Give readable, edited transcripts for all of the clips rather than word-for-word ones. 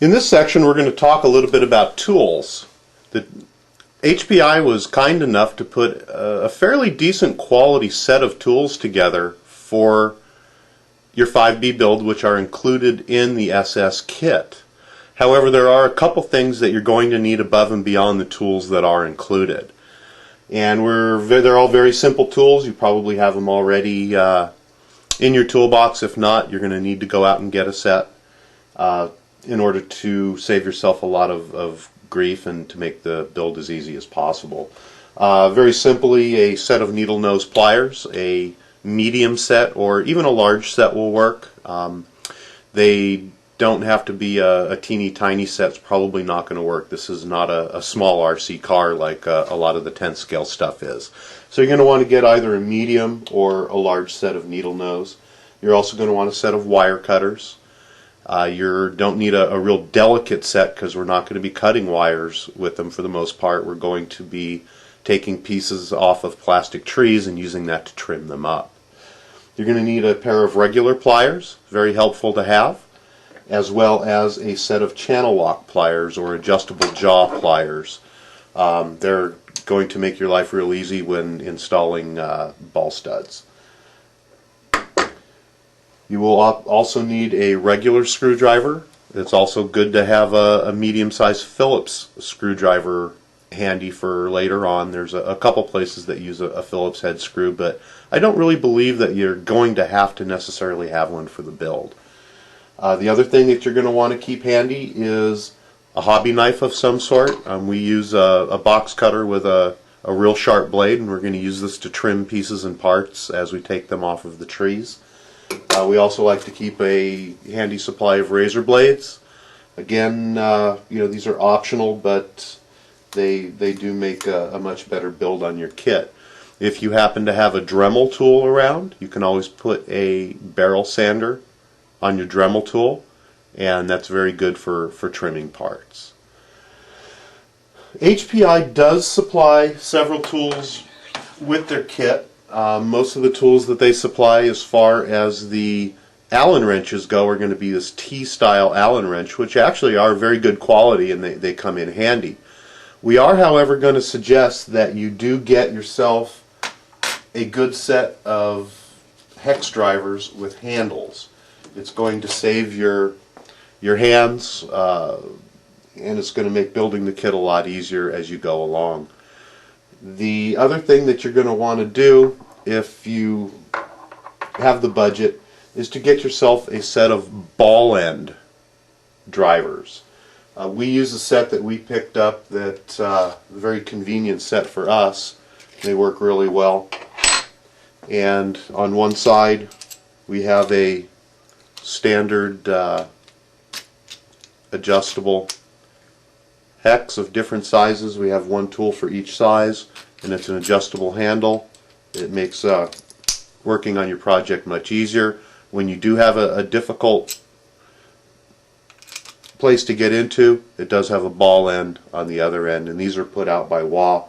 In this section, we're going to talk a little bit about tools. The HPI was kind enough to put a fairly decent quality set of tools together for your 5B build, which are included in the SS kit. However, there are a couple things that you're going to need above and beyond the tools that are included. And they're all very simple tools. You probably have them already in your toolbox. If not, you're going to need to go out and get a set in order to save yourself a lot of grief and to make the build as easy as possible. Very simply, a set of needle nose pliers, a medium set or even a large set will work. They don't have to be a teeny tiny set. It's probably not going to work. This is not a small RC car like a lot of the 10th scale stuff is. So you're going to want to get either a medium or a large set of needle nose. You're also going to want a set of wire cutters. You don't need a real delicate set because we're not going to be cutting wires with them for the most part. We're going to be taking pieces off of plastic trees and using that to trim them up. You're going to need a pair of regular pliers, very helpful to have, as well as a set of channel lock pliers or adjustable jaw pliers. They're going to make your life real easy when installing ball studs. You will also need a regular screwdriver. It's also good to have a medium-sized Phillips screwdriver handy for later on. There's a couple places that use a Phillips head screw, but I don't really believe that you're going to have to necessarily have one for the build. The other thing that you're going to want to keep handy is a hobby knife of some sort. We use a box cutter with a real sharp blade, and we're going to use this to trim pieces and parts as we take them off of the trees. We also like to keep a handy supply of razor blades. Again, these are optional, but they do make a much better build on your kit. If you happen to have a Dremel tool around, you can always put a barrel sander on your Dremel tool, and that's very good for trimming parts. HPI does supply several tools with their kit. Most of the tools that they supply as far as the Allen wrenches go are going to be this T-style Allen wrench, which actually are very good quality and they come in handy. We are, however, going to suggest that you do get yourself a good set of hex drivers with handles. It's going to save your hands and it's going to make building the kit a lot easier as you go along. The other thing that you're going to want to do if you have the budget is to get yourself a set of ball end drivers. We use a set that we picked up that's a very convenient set for us. They work really well. And on one side we have a standard adjustable hex of different sizes. We have one tool for each size, and it's an adjustable handle. It makes working on your project much easier. When you do have a difficult place to get into, it does have a ball end on the other end, and these are put out by Wah.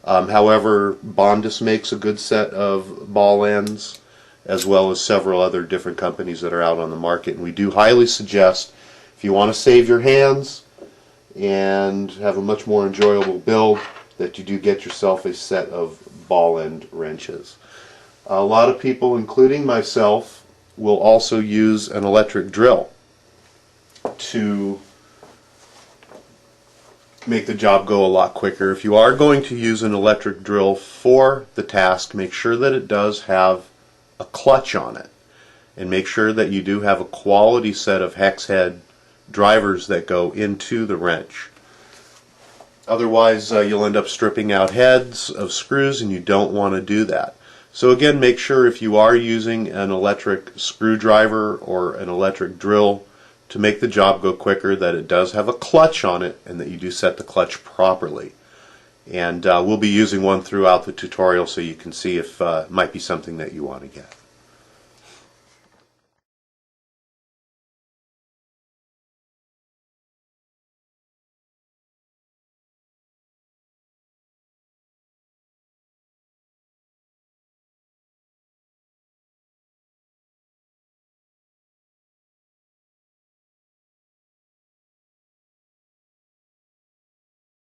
However, Bondus makes a good set of ball ends, as well as several other different companies that are out on the market, and we do highly suggest, if you want to save your hands and have a much more enjoyable build, that you do get yourself a set of ball end wrenches. A lot of people, including myself, will also use an electric drill to make the job go a lot quicker. If you are going to use an electric drill for the task, make sure that it does have a clutch on it, and make sure that you do have a quality set of hex head drivers that go into the wrench. Otherwise, you'll end up stripping out heads of screws, and you don't want to do that. So again, make sure if you are using an electric screwdriver or an electric drill to make the job go quicker, that it does have a clutch on it and that you do set the clutch properly. And we'll be using one throughout the tutorial so you can see if it might be something that you want to get.